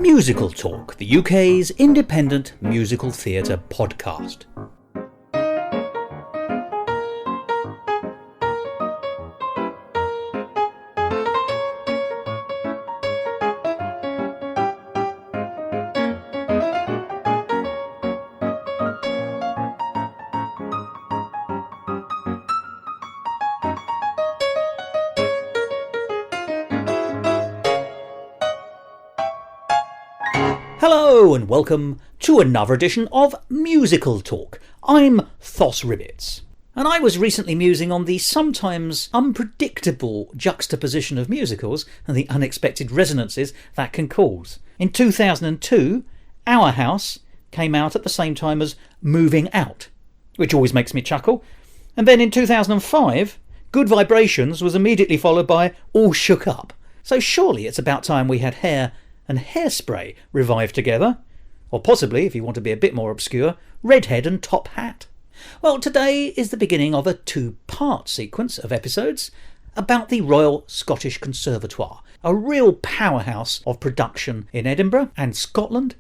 Musical Talk, the UK's independent musical theatre podcast. Hello and welcome to another edition of Musical Talk. I'm Thos and I was recently musing on the sometimes unpredictable juxtaposition of musicals and the unexpected resonances that can cause. In 2002, Our House came out at the same time as Moving Out, which always makes me chuckle. And then in 2005, Good Vibrations was immediately followed by All Shook Up. So surely it's about time we had Hair and Hairspray revived together. Or possibly, if you want to be a bit more obscure, Redhead and Top Hat. Well, today is the beginning of a two-part sequence of episodes about the Royal Scottish Conservatoire, a real powerhouse of production in Edinburgh and Scotland,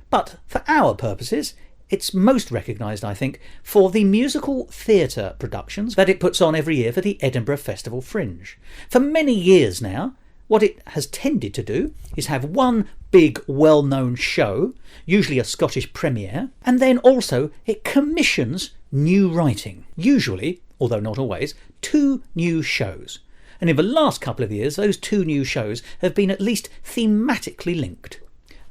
but for our purposes, it's most recognised, I think, for the musical theatre productions that it puts on every year for the Edinburgh Festival Fringe. For many years now, what it has tended to do is have one big well-known show, usually a Scottish premiere, and then also it commissions new writing, usually, although not always, 2 new shows. And in the last couple of years, those 2 new shows have been at least thematically linked.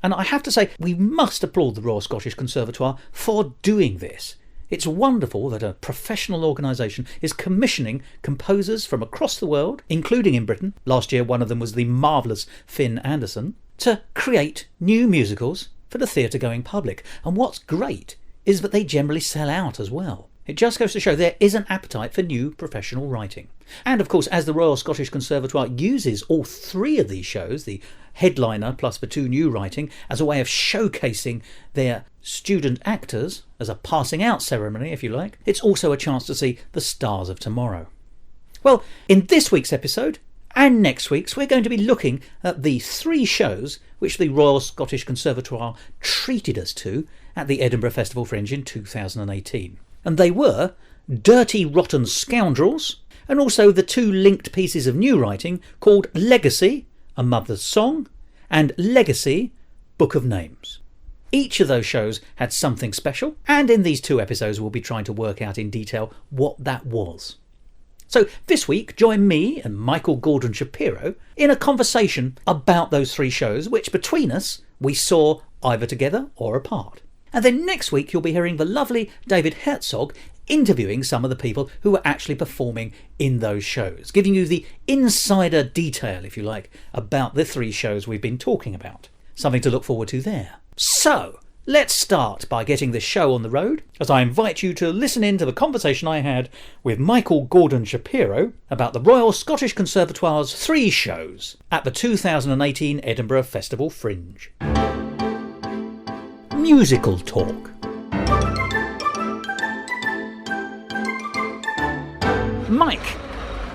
And I have to say, we must applaud the Royal Scottish Conservatoire for doing this. It's wonderful that a professional organisation is commissioning composers from across the world, including in Britain. Last year one of them was the marvellous Finn Anderson, to create new musicals for the theatre-going public. And what's great is that they generally sell out as well. It just goes to show there is an appetite for new professional writing. And of course, as the Royal Scottish Conservatoire uses all 3 of these shows, the headliner plus the 2 new writing, as a way of showcasing their student actors, as a passing out ceremony if you like, it's also a chance to see the stars of tomorrow. Well, in this week's episode and next week's, we're going to be looking at the 3 shows which the Royal Scottish Conservatoire treated us to at the Edinburgh Festival Fringe in 2018. And they were Dirty Rotten Scoundrels, and also the 2 linked pieces of new writing called Legacy, A Mother's Song, and Legacy, Book of Names. Each of those shows had something special, and in these 2 episodes we'll be trying to work out in detail what that was. So this week, join me and Michael Gordon Shapiro in a conversation about those 3 shows, which between us we saw either together or apart. And then next week you'll be hearing the lovely David Herzog interviewing some of the people who were actually performing in those shows, giving you the insider detail, if you like, about the 3 shows we've been talking about. Something to look forward to there. So, let's start by getting this show on the road, as I invite you to listen in to the conversation I had with Michael Gordon Shapiro about the Royal Scottish Conservatoire's 3 shows at the 2018 Edinburgh Festival Fringe. Musical Talk. Mike,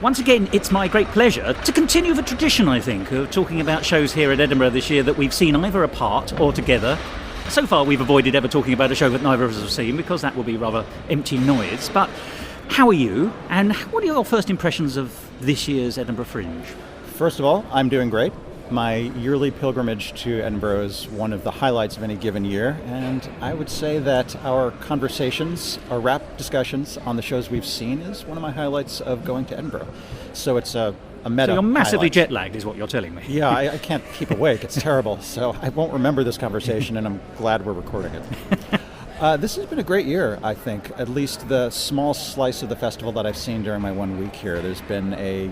once again it's my great pleasure to continue the tradition, I think, of talking about shows here at Edinburgh this year that we've seen either apart or together. So far we've avoided ever talking about a show that neither of us have seen because that will be rather empty noise. But how are you, and what are your first impressions of this year's Edinburgh Fringe? First of all, I'm doing great. My yearly pilgrimage to Edinburgh is one of the highlights of any given year, and I would say that our conversations, our wrap discussions on the shows we've seen is one of my highlights of going to Edinburgh. So it's a meta So you're massively highlight. Jet-lagged is what you're telling me. Yeah, I can't keep awake. It's terrible. So I won't remember this conversation, and I'm glad we're recording it. This has been a great year, I think. At least the small slice of the festival that I've seen during my 1 week here, there's been a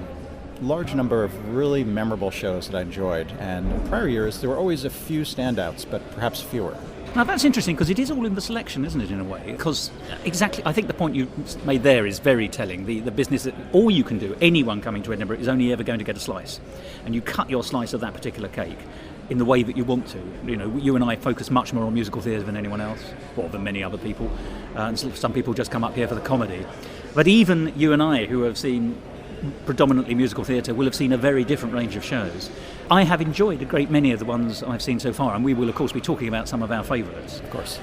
large number of really memorable shows that I enjoyed, and in prior years there were always a few standouts, but perhaps fewer. Now that's interesting because it is all in the selection, isn't it, in a way? Because exactly, I think the point you made there is very telling. The business that all you can do, anyone coming to Edinburgh, is only ever going to get a slice, and you cut your slice of that particular cake in the way that you want to. You know, you and I focus much more on musical theatre than anyone else, or than many other people, and some people just come up here for the comedy. But even you and I, who have seen predominantly musical theatre, will have seen a very different range of shows. I have enjoyed a great many of the ones I've seen so far, and we will, of course, be talking about some of our favourites. Of course.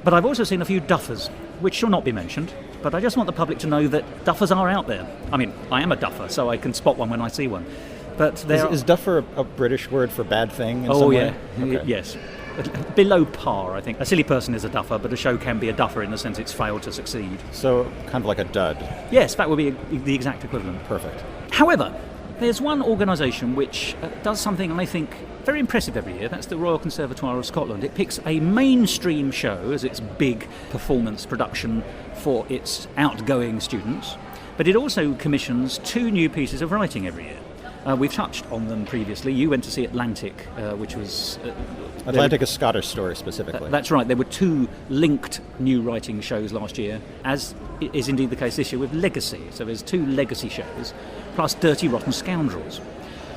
But I've also seen a few duffers, which shall not be mentioned, but I just want the public to know that duffers are out there. I mean, I am a duffer, so I can spot one when I see one. But is duffer a British word for bad thing in some way? Okay. Yes. Below par, I think. A silly person is a duffer, but a show can be a duffer in the sense it's failed to succeed. So, kind of like a dud. Yes, that would be the exact equivalent. Perfect. However, there's one organisation which does something I think very impressive every year. That's the Royal Conservatoire of Scotland. It picks a mainstream show as its big performance production for its outgoing students, but it also commissions 2 new pieces of writing every year. We've touched on them previously. You went to see Atlantic, which was... Atlantic, a Scottish story specifically. That's right. There were 2 linked new writing shows last year, as is indeed the case this year with Legacy. So there's 2 Legacy shows, plus Dirty Rotten Scoundrels.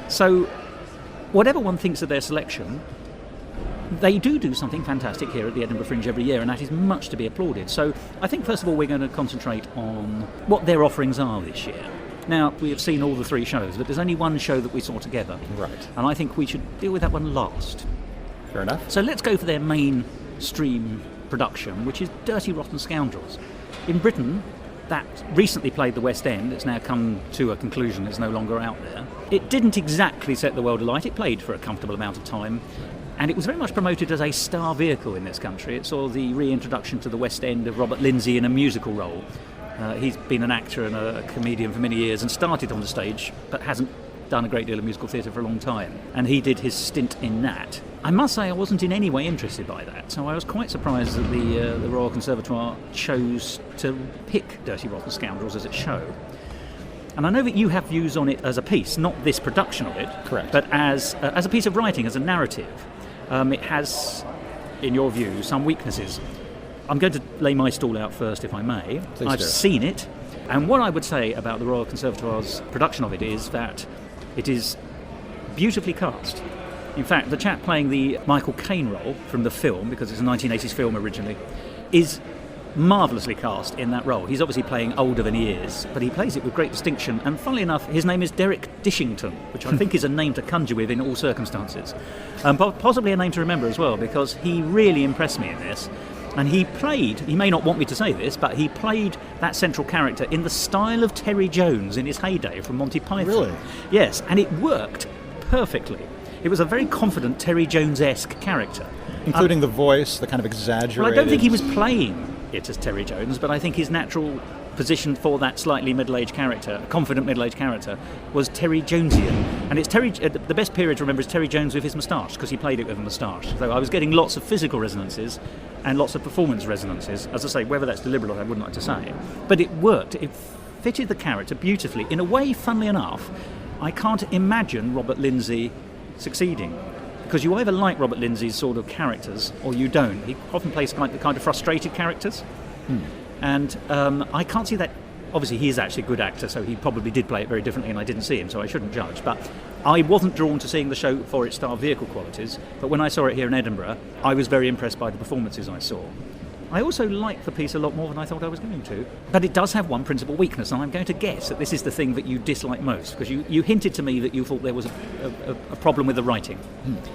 So whatever one thinks of their selection, they do something fantastic here at the Edinburgh Fringe every year, and that is much to be applauded. So I think, first of all, we're going to concentrate on what their offerings are this year. Now, we have seen all the 3 shows, but there's only one show that we saw together. Right. And I think we should deal with that one last. Fair enough. So let's go for their mainstream production, which is Dirty Rotten Scoundrels. In Britain, that recently played the West End. It's now come to a conclusion. It's no longer out there. It didn't exactly set the world alight. It played for a comfortable amount of time. And it was very much promoted as a star vehicle in this country. It saw the reintroduction to the West End of Robert Lindsay in a musical role. He's been an actor and a comedian for many years and started on the stage, but hasn't done a great deal of musical theatre for a long time. And he did his stint in that. I must say I wasn't in any way interested by that, so I was quite surprised that the Royal Conservatoire chose to pick Dirty Rotten Scoundrels as its show. And I know that you have views on it as a piece, not this production of it. Correct. But as a piece of writing, as a narrative. It has, in your view, some weaknesses. I'm going to lay my stall out first, if I may. Please I've do. seen it, and what I would say about the Royal Conservatoire's production of it is that it is beautifully cast. In fact, the chap playing the Michael Caine role from the film, because it's a 1980s film originally, is marvellously cast in that role. He's obviously playing older than he is, but he plays it with great distinction, and funnily enough, his name is Derek Dishington, which I think is a name to conjure with in all circumstances. Possibly a name to remember as well, because he really impressed me in this. And he may not want me to say this, but he played that central character in the style of Terry Jones in his heyday from Monty Python. Really? Yes, and it worked perfectly. It was a very confident Terry Jones-esque character. Including the voice, the kind of exaggerated... Well, I don't think he was playing it as Terry Jones, but I think his natural position for that slightly middle-aged character, confident middle-aged character, was Terry Jonesian. And it's the best period to remember is Terry Jones with his moustache, because he played it with a moustache. So I was getting lots of physical resonances and lots of performance resonances. As I say, whether that's deliberate, I wouldn't like to say. But it worked. It fitted the character beautifully. In a way, funnily enough, I can't imagine Robert Lindsay succeeding. Because you either like Robert Lindsay's sort of characters or you don't. He often plays the kind of frustrated characters. And I can't see that. Obviously, he is actually a good actor, so he probably did play it very differently, and I didn't see him, so I shouldn't judge. But I wasn't drawn to seeing the show for its star vehicle qualities, but when I saw it here in Edinburgh, I was very impressed by the performances I saw. I also liked the piece a lot more than I thought I was going to. But it does have one principal weakness, and I'm going to guess that this is the thing that you dislike most, because you hinted to me that you thought there was a problem with the writing.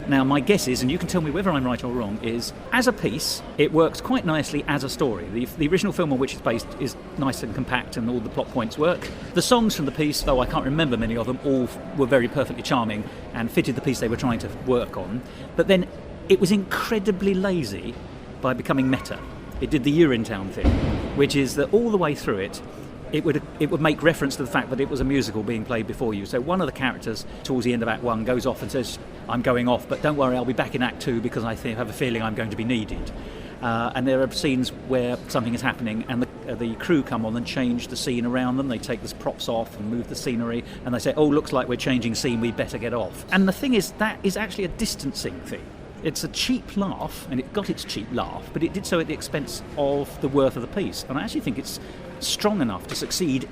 Now, my guess is, and you can tell me whether I'm right or wrong, is as a piece, it works quite nicely as a story. The original film on which it's based is nice and compact, and all the plot points work. The songs from the piece, though I can't remember many of them, all were very perfectly charming and fitted the piece they were trying to work on. But then it was incredibly lazy by becoming meta. It did the Urinetown thing, which is that all the way through it would make reference to the fact that it was a musical being played before you. So one of the characters, towards the end of Act 1, goes off and says, "I'm going off, but don't worry, I'll be back in Act 2 because I have a feeling I'm going to be needed." And there are scenes where something is happening and the crew come on and change the scene around them. They take the props off and move the scenery, and they say, "Oh, looks like we're changing scene, we better get off." And the thing is, that is actually a distancing thing. It's a cheap laugh, and it got its cheap laugh, but it did so at the expense of the worth of the piece. And I actually think it's strong enough to succeed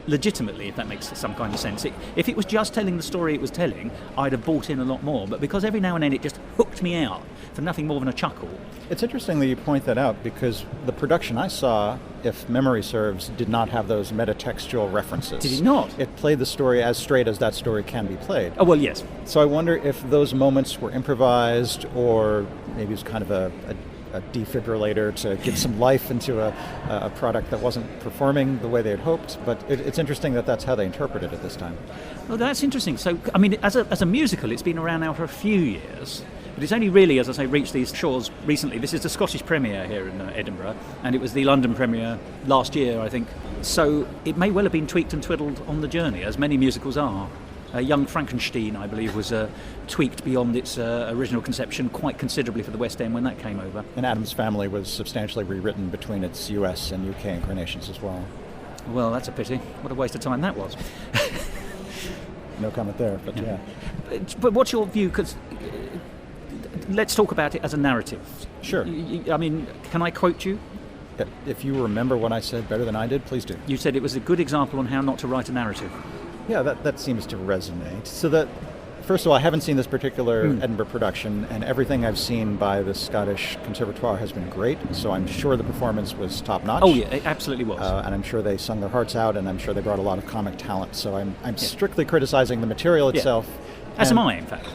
legitimately, if that makes some kind of sense. If it was just telling the story it was telling, I'd have bought in a lot more. But because every now and then it just hooked me out for nothing more than a chuckle. It's interesting that you point that out, because the production I saw, if memory serves, did not have those metatextual references. Did it not? It played the story as straight as that story can be played. Oh, well, yes. So I wonder if those moments were improvised, or maybe it was kind of a defibrillator to give some life into a product that wasn't performing the way they had hoped. But it's interesting that that's how they interpreted it this time. Well, that's interesting. So, I mean, as a musical, it's been around now for a few years. But it's only really, as I say, reached these shores recently. This is the Scottish premiere here in Edinburgh, and it was the London premiere last year, I think. So it may well have been tweaked and twiddled on the journey, as many musicals are. Young Frankenstein, I believe, was tweaked beyond its original conception quite considerably for the West End when that came over. And Addams Family was substantially rewritten between its US and UK incarnations as well. Well, that's a pity. What a waste of time that was. No comment there, but yeah. But what's your view? Because let's talk about it as a narrative. Sure. I mean, can I quote you? If you remember what I said better than I did, please do. You said it was a good example on how not to write a narrative. Yeah, that seems to resonate. So that, first of all, I haven't seen this particular Edinburgh production, and everything I've seen by the Scottish Conservatoire has been great, so I'm sure the performance was top-notch. Oh, yeah, it absolutely was. And I'm sure they sung their hearts out, and I'm sure they brought a lot of comic talent, so I'm strictly criticizing the material itself. As am I, in fact.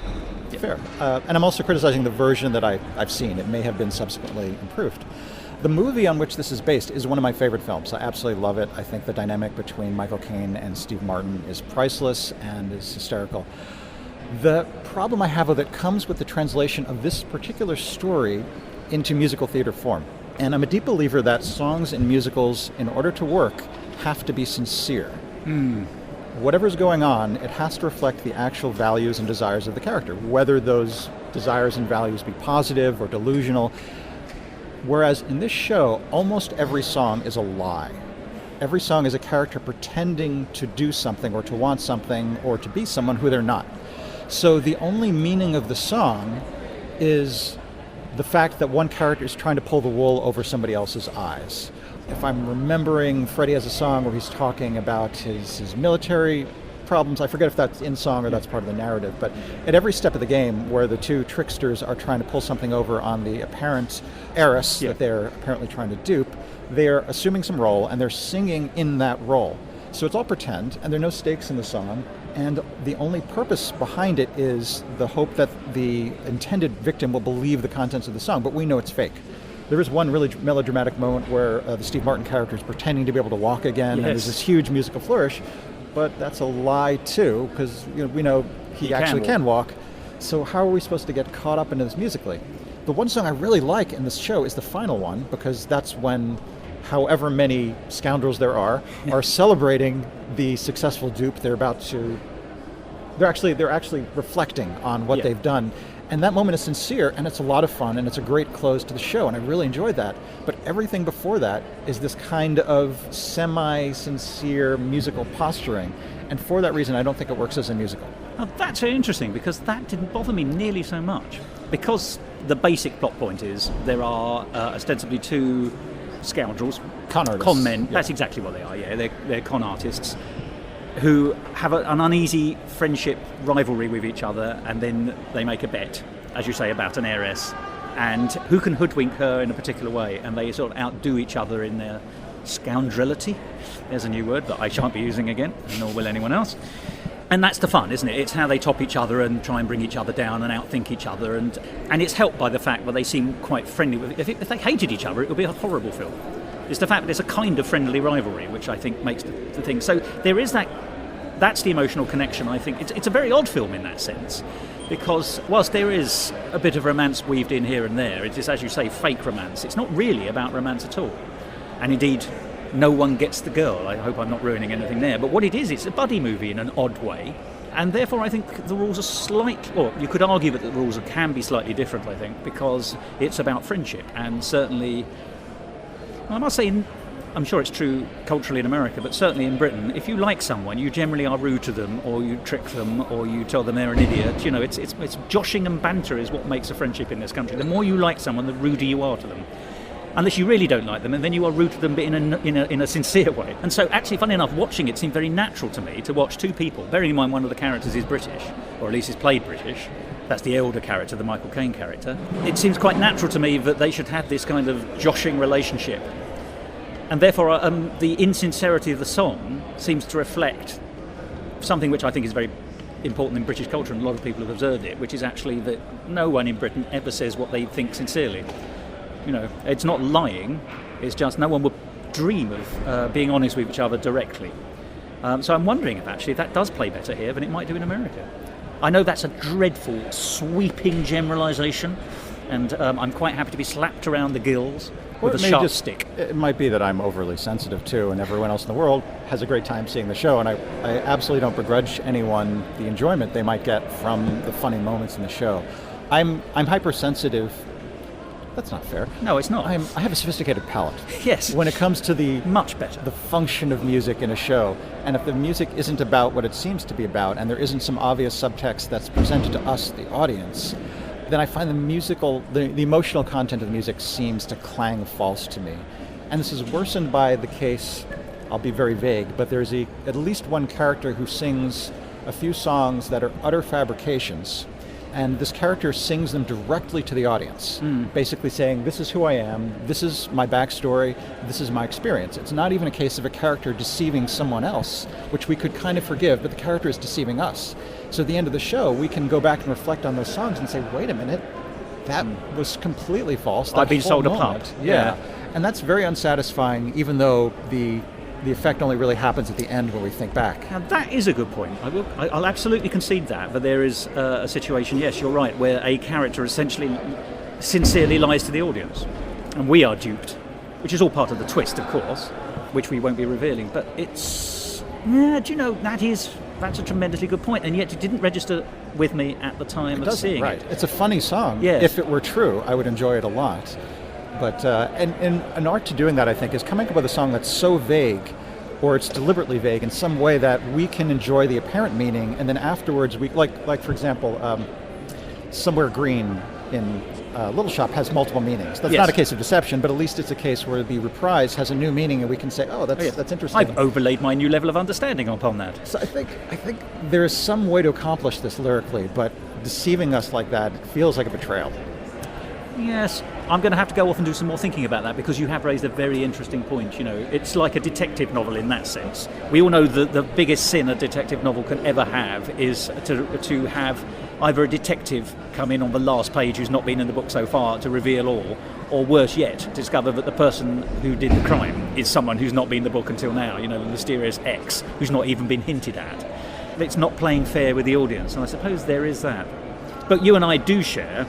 Fair. And I'm also criticizing the version that I've seen. It may have been subsequently improved. The movie on which this is based is one of my favorite films. I absolutely love it. I think the dynamic between Michael Caine and Steve Martin is priceless and is hysterical. The problem I have with it comes with the translation of this particular story into musical theater form. And I'm a deep believer that songs in musicals, in order to work, have to be sincere. Whatever's going on, it has to reflect the actual values and desires of the character, whether those desires and values be positive or delusional. Whereas in this show, almost every song is a lie. Every song is a character pretending to do something or to want something or to be someone who they're not. So the only meaning of the song is the fact that one character is trying to pull the wool over somebody else's eyes. If I'm remembering, Freddie has a song where he's talking about his military problems. I forget if that's in song or that's part of the narrative, but at every step of the game where the two tricksters are trying to pull something over on the apparent heiress that they're apparently trying to dupe, they're assuming some role and they're singing in that role. So it's all pretend, and there are no stakes in the song, and the only purpose behind it is the hope that the intended victim will believe the contents of the song, but we know it's fake. There is one really melodramatic moment where the Steve Martin character is pretending to be able to walk again, and there's this huge musical flourish, but that's a lie too, because we know he actually can walk. So how are we supposed to get caught up into this musically? The one song I really like in this show is the final one, because that's when however many scoundrels there are celebrating the successful dupe. They're actually reflecting on what they've done. And that moment is sincere, and it's a lot of fun, and it's a great close to the show, and I really enjoyed that. But everything before that is this kind of semi-sincere musical posturing, and for that reason, I don't think it works as a musical. Now, that's very interesting, because that didn't bother me nearly so much. Because the basic plot point is there are ostensibly two scoundrels, con men. Yeah. That's exactly what they are. Yeah, they're con artists who have an uneasy friendship rivalry with each other, and then they make a bet, as you say, about an heiress and who can hoodwink her in a particular way, and they sort of outdo each other in their scoundrelity. There's a new word that I shan't be using again, nor will anyone else. And that's the fun, isn't it? It's how they top each other and try and bring each other down and outthink each other, and it's helped by the fact that they seem quite friendly. If they hated each other, it would be a horrible film. It's the fact that there's a kind of friendly rivalry, which I think makes the thing. So there is that's the emotional connection, I think. It's a very odd film in that sense, because whilst there is a bit of romance weaved in here and there, it is, as you say, fake romance. It's not really about romance at all. And indeed, no one gets the girl. I hope I'm not ruining anything there. But what it is, it's a buddy movie in an odd way. And therefore, I think the rules are you could argue that the rules can be slightly different, I think, because it's about friendship. And certainly, I must say, I'm sure it's true culturally in America, but certainly in Britain, if you like someone, you generally are rude to them, or you trick them, or you tell them they're an idiot. It's joshing and banter is what makes a friendship in this country. The more you like someone, the ruder you are to them. unless you really don't like them, and then you are rude to them, but in a sincere way. And so, actually, funny enough, watching it seemed very natural to me to watch two people. Bearing in mind, one of the characters is British, or at least is played British. That's the elder character, the Michael Caine character. It seems quite natural to me that they should have this kind of joshing relationship, and therefore, the insincerity of the song seems to reflect something which I think is very important in British culture, and a lot of people have observed it, which is actually that no one in Britain ever says what they think sincerely. You know, it's not lying, it's just no one would dream of being honest with each other directly. So I'm wondering if actually that does play better here than it might do in America. I know that's a dreadful, sweeping generalisation, and I'm quite happy to be slapped around the gills with a sharp stick. It might be that I'm overly sensitive too, and everyone else in the world has a great time seeing the show, and I absolutely don't begrudge anyone the enjoyment they might get from the funny moments in the show. I'm hypersensitive. That's not fair. No, it's not. I have a sophisticated palate. Yes. When it comes to the much better, the function of music in a show, and if the music isn't about what it seems to be about, and there isn't some obvious subtext that's presented to us, the audience, then I find the emotional content of the music seems to clang false to me. And this is worsened by the case, I'll be very vague, but there's at least one character who sings a few songs that are utter fabrications, and this character sings them directly to the audience, basically saying, this is who I am, this is my backstory, this is my experience. It's not even a case of a character deceiving someone else, which we could kind of forgive, but the character is deceiving us. So at the end of the show, we can go back and reflect on those songs and say, wait a minute, that was completely false. I've been sold a part. Yeah. And that's very unsatisfying, even though the effect only really happens at the end when we think back. Now, that is a good point. I'll absolutely concede that, but there is a situation, yes, you're right, where a character essentially sincerely lies to the audience, and we are duped, which is all part of the twist, of course, which we won't be revealing, but it's... Yeah, do you know, that's a tremendously good point, and yet it didn't register with me at the time of seeing it. It's a funny song. Yes. If it were true, I would enjoy it a lot. But and an art to doing that, I think, is coming up with a song that's so vague, or it's deliberately vague in some way that we can enjoy the apparent meaning, and then afterwards, we like for example, Somewhere Green in Little Shop has multiple meanings. That's not a case of deception, but at least it's a case where the reprise has a new meaning, and we can say, oh, that's interesting. I've overlaid my new level of understanding upon that. So I think there is some way to accomplish this lyrically, but deceiving us like that feels like a betrayal. Yes, I'm going to have to go off and do some more thinking about that, because you have raised a very interesting point. You know, it's like a detective novel in that sense. We all know that the biggest sin a detective novel can ever have is to have either a detective come in on the last page who's not been in the book so far to reveal all, or worse yet, discover that the person who did the crime is someone who's not been in the book until now, you know, the mysterious X who's not even been hinted at. It's not playing fair with the audience, and I suppose there is that. But you and I do share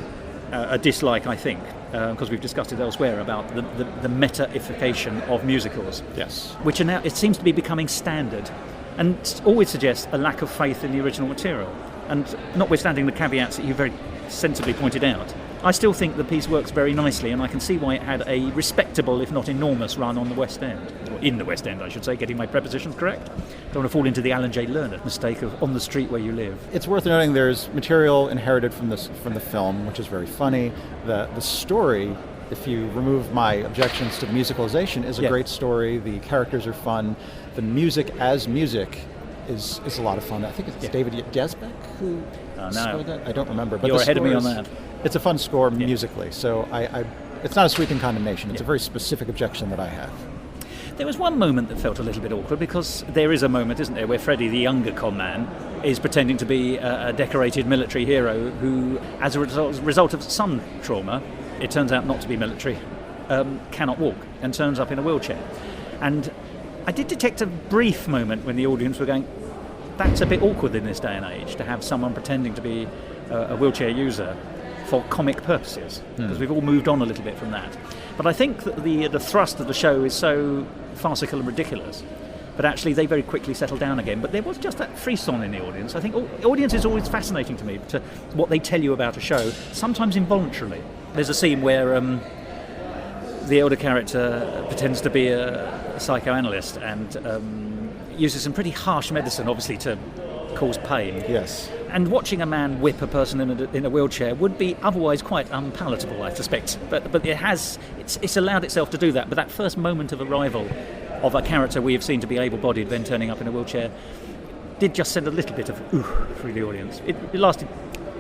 a dislike, I think, because we've discussed it elsewhere, about the meta-ification of musicals. Yes. Which are now, it seems to be becoming standard, and always suggests a lack of faith in the original material. And notwithstanding the caveats that you very sensibly pointed out, I still think the piece works very nicely, and I can see why it had a respectable, if not enormous, run on the West End. Or in the West End, I should say, getting my prepositions correct. Don't want to fall into the Alan J. Leonard mistake of on the street where you live. It's worth noting there's material inherited from the film, which is very funny. The story, if you remove my objections to the musicalization, is a great story. The characters are fun. The music as music is a lot of fun. I think it's David Yazbek who scored that. I don't remember. But you're ahead of me on that. It's a fun score musically, so it's not a sweeping condemnation. It's a very specific objection that I have. There was one moment that felt a little bit awkward, because there is a moment, isn't there, where Freddie, the younger con man, is pretending to be a decorated military hero who, as a result of some trauma, it turns out not to be military, cannot walk and turns up in a wheelchair. And I did detect a brief moment when the audience were going, that's a bit awkward in this day and age, to have someone pretending to be a wheelchair user for comic purposes, because we've all moved on a little bit from that. But I think that the thrust of the show is so farcical and ridiculous, but actually they very quickly settle down again. But there was just that frisson in the audience. I think audience is always fascinating to me, to what they tell you about a show, sometimes involuntarily. There's a scene where the elder character pretends to be a psychoanalyst and uses some pretty harsh medicine, obviously, to cause pain. Yes. And watching a man whip a person in a wheelchair would be otherwise quite unpalatable, I suspect. But it's allowed itself to do that. But that first moment of arrival of a character we have seen to be able-bodied then turning up in a wheelchair did just send a little bit of ooh through the audience. It lasted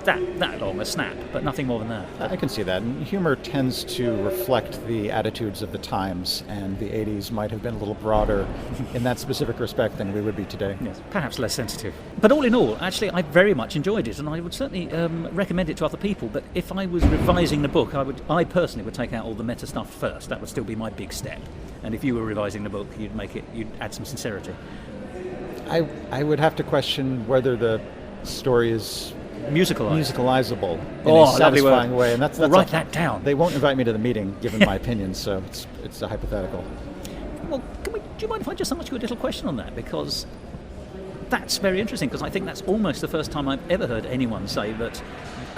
that long, a snap, but nothing more than that. I can see that. And humor tends to reflect the attitudes of the times, and the 80s might have been a little broader in that specific respect than we would be today. Yes, perhaps less sensitive. But all in all, actually, I very much enjoyed it, and I would certainly recommend it to other people. But if I was revising the book, I personally would take out all the meta stuff first. That would still be my big step. And if you were revising the book, you'd add some sincerity. I would have to question whether the story is musicalizable in a satisfying way, and that's write that down. They won't invite me to the meeting, given my opinions, so it's a hypothetical. Well, do you mind if I just ask you a little question on that? Because that's very interesting, because I think that's almost the first time I've ever heard anyone say that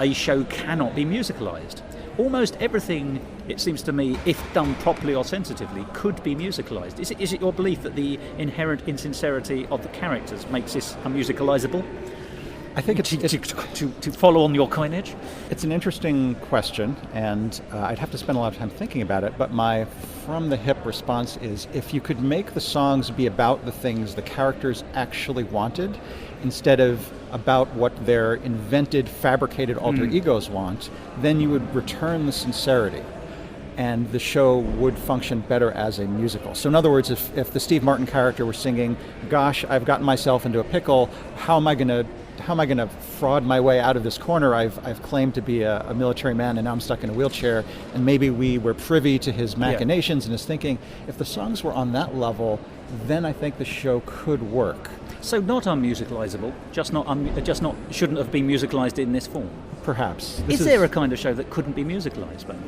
a show cannot be musicalized. Almost everything, it seems to me, if done properly or sensitively, could be musicalized. Is it your belief that the inherent insincerity of the characters makes this unmusicalizable? I think it's to follow on your coinage. It's an interesting question, and I'd have to spend a lot of time thinking about it. But my from-the-hip response is, if you could make the songs be about the things the characters actually wanted, instead of about what their invented, fabricated alter egos want, then you would return the sincerity, and the show would function better as a musical. So in other words, if the Steve Martin character were singing, "Gosh, I've gotten myself into a pickle. How am I going to fraud my way out of this corner? I've claimed to be a military man, and now I'm stuck in a wheelchair." And maybe we were privy to his machinations and his thinking. If the songs were on that level, then I think the show could work. So not unmusicalizable, just not shouldn't have been musicalized in this form. Perhaps. Is there a kind of show that couldn't be musicalized, Ben?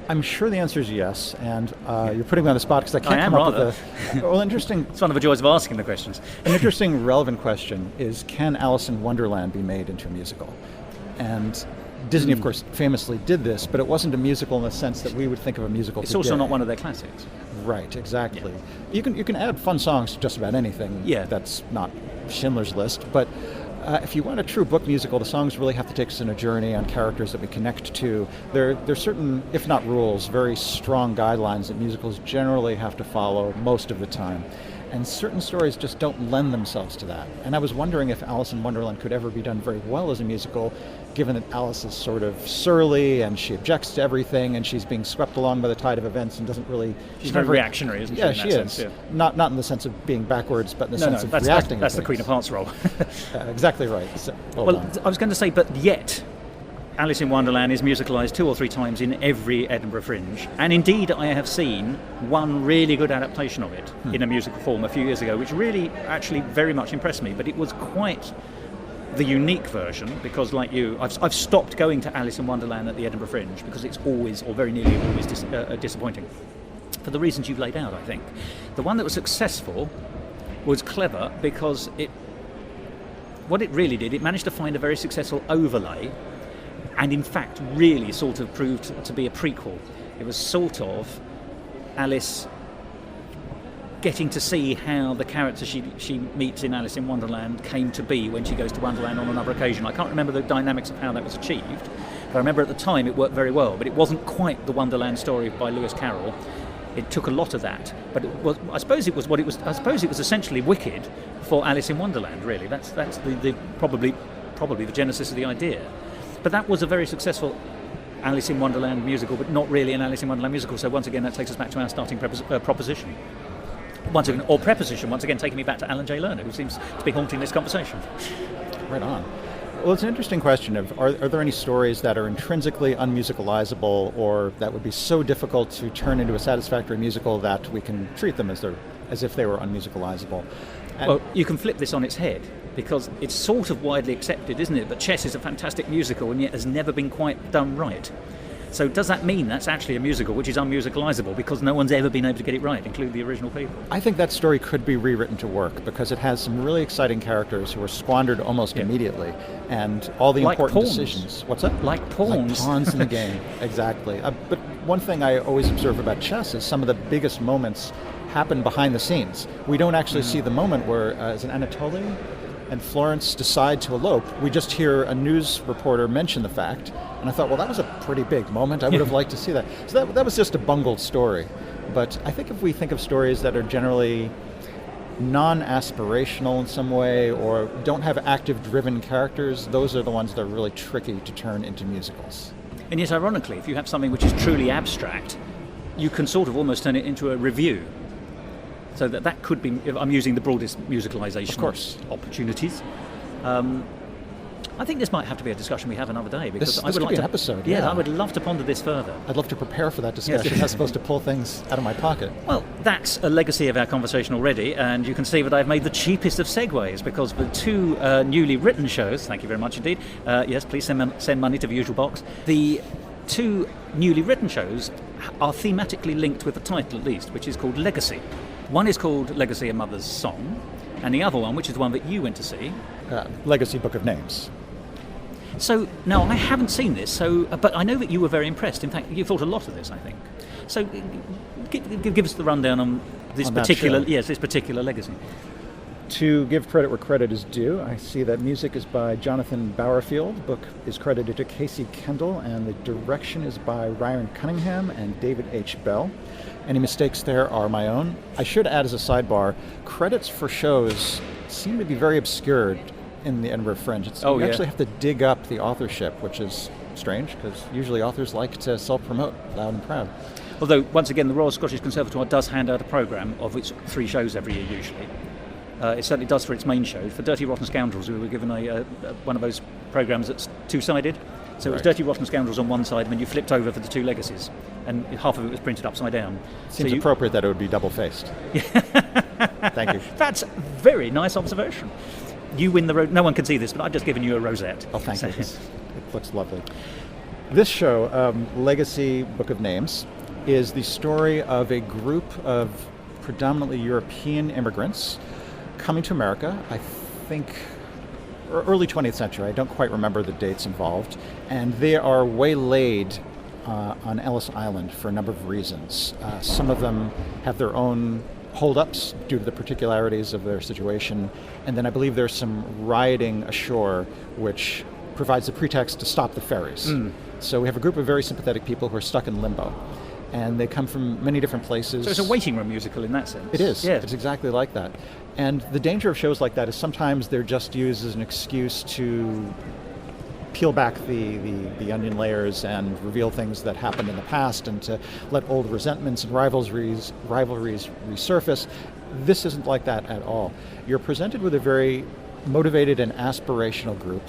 I'm sure the answer is yes, and you're putting me on the spot because I can't come rather. up with a... Well, interesting... It's one of the joys of asking the questions. An interesting, relevant question is, can Alice in Wonderland be made into a musical? And Disney, of course, famously did this, but it wasn't a musical in the sense that we would think of a musical It's today. also not one of their classics. Right, exactly. Yeah. You can add fun songs to just about anything that's not Schindler's List, but if you want a true book musical, the songs really have to take us on a journey on characters that we connect to. There's certain, if not rules, very strong guidelines that musicals generally have to follow most of the time. And certain stories just don't lend themselves to that. And I was wondering if Alice in Wonderland could ever be done very well as a musical, given that Alice is sort of surly and she objects to everything and she's being swept along by the tide of events and doesn't really... She's very reactionary, isn't she? Yeah, she is. Not in the sense of being backwards, but in the sense of reacting. That's the Queen of Hearts role. Exactly right. So, well, I was going to say, but yet... Alice in Wonderland is musicalised 2 or 3 times in every Edinburgh Fringe, and indeed I have seen one really good adaptation of it in a musical form a few years ago, which really actually very much impressed me. But it was quite the unique version, because like you, I've stopped going to Alice in Wonderland at the Edinburgh Fringe because it's always, or very nearly always, disappointing for the reasons you've laid out. I think the one that was successful was clever because what it really did, it managed to find a very successful overlay. And in fact, really sort of proved to be a prequel. It was sort of Alice getting to see how the character she meets in Alice in Wonderland came to be when she goes to Wonderland on another occasion. I can't remember the dynamics of how that was achieved, but I remember at the time it worked very well. But it wasn't quite the Wonderland story by Lewis Carroll. It took a lot of that, but it was. I suppose it was essentially Wicked for Alice in Wonderland. Really, that's the probably the genesis of the idea. But that was a very successful Alice in Wonderland musical, but not really an Alice in Wonderland musical. So once again, that takes us back to our starting proposition. Once again, taking me back to Alan J. Lerner, who seems to be haunting this conversation. Right on. Well, it's an interesting question of are there any stories that are intrinsically unmusicalizable, or that would be so difficult to turn into a satisfactory musical that we can treat them as if they were unmusicalizable? Well, you can flip this on its head, because it's sort of widely accepted, isn't it, that Chess is a fantastic musical and yet has never been quite done right. So does that mean that's actually a musical which is unmusicalizable because no one's ever been able to get it right, including the original people? I think that story could be rewritten to work because it has some really exciting characters who are squandered almost immediately, and all the important decisions. What's that? Like pawns. Like pawns in the game, exactly. But one thing I always observe about Chess is some of the biggest moments happen behind the scenes. We don't actually see the moment where, is it Anatoly? and Florence decide to elope. We just hear a news reporter mention the fact, and I thought, well, that was a pretty big moment. I would have liked to see that. So that was just a bungled story. But I think if we think of stories that are generally non-aspirational in some way or don't have active driven characters, those are the ones that are really tricky to turn into musicals. And yet, ironically, if you have something which is truly abstract, you can sort of almost turn it into a review. So that could be, I'm using the broadest musicalisation of course. Opportunities. I think this might have to be a discussion we have another day, because this could be an episode. Yeah, I would love to ponder this further. I'd love to prepare for that discussion. Yes. As opposed to pull things out of my pocket. Well, that's a legacy of our conversation already, and you can see that I've made the cheapest of segues, because the two newly written shows, thank you very much indeed, yes, please send money to the usual box. The two newly written shows are thematically linked with the title at least, which is called Legacy. One is called Legacy: A Mother's Song, and the other one, which is the one that you went to see, Legacy: Book of Names. So, now, I haven't seen this, but I know that you were very impressed. In fact, you thought a lot of this, I think. So, give us the rundown on this particular legacy. To give credit where credit is due, I see that music is by Jonathan Bowerfield, the book is credited to Casey Kendall, and the direction is by Ryan Cunningham and David H. Bell. Any mistakes there are my own. I should add as a sidebar, credits for shows seem to be very obscured in the Edinburgh Fringe. You actually have to dig up the authorship, which is strange, because usually authors like to self-promote loud and proud. Although, once again, the Royal Scottish Conservatoire does hand out a programme of its 3 shows every year, usually. It certainly does for its main show. For Dirty Rotten Scoundrels, we were given one of those programmes that's two-sided. So it was Dirty Rotten Scoundrels on one side, and then you flipped over for the 2 legacies. And half of it was printed upside down. Seems appropriate that it would be double-faced. Thank you. That's a very nice observation. You win the no one can see this, but I've just given you a rosette. Oh, thank you. It looks lovely. This show, Legacy: Book of Names, is the story of a group of predominantly European immigrants coming to America, I think early 20th century. I don't quite remember the dates involved. And they are waylaid on Ellis Island for a number of reasons. Some of them have their own hold-ups due to the particularities of their situation, and then I believe there's some rioting ashore which provides the pretext to stop the ferries. So we have a group of very sympathetic people who are stuck in limbo, and they come from many different places. So it's a waiting room musical in that sense. It is. Yeah. It's exactly like that. And the danger of shows like that is sometimes they're just used as an excuse to peel back the onion layers and reveal things that happened in the past, and to let old resentments and rivalries resurface. This isn't like that at all. You're presented with a very motivated and aspirational group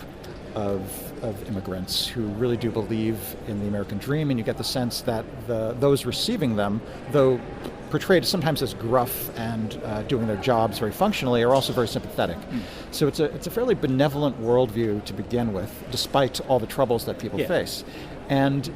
of immigrants who really do believe in the American dream, and you get the sense that those receiving them, though portrayed sometimes as gruff and doing their jobs very functionally, are also very sympathetic. So it's a fairly benevolent worldview to begin with, despite all the troubles that people face. And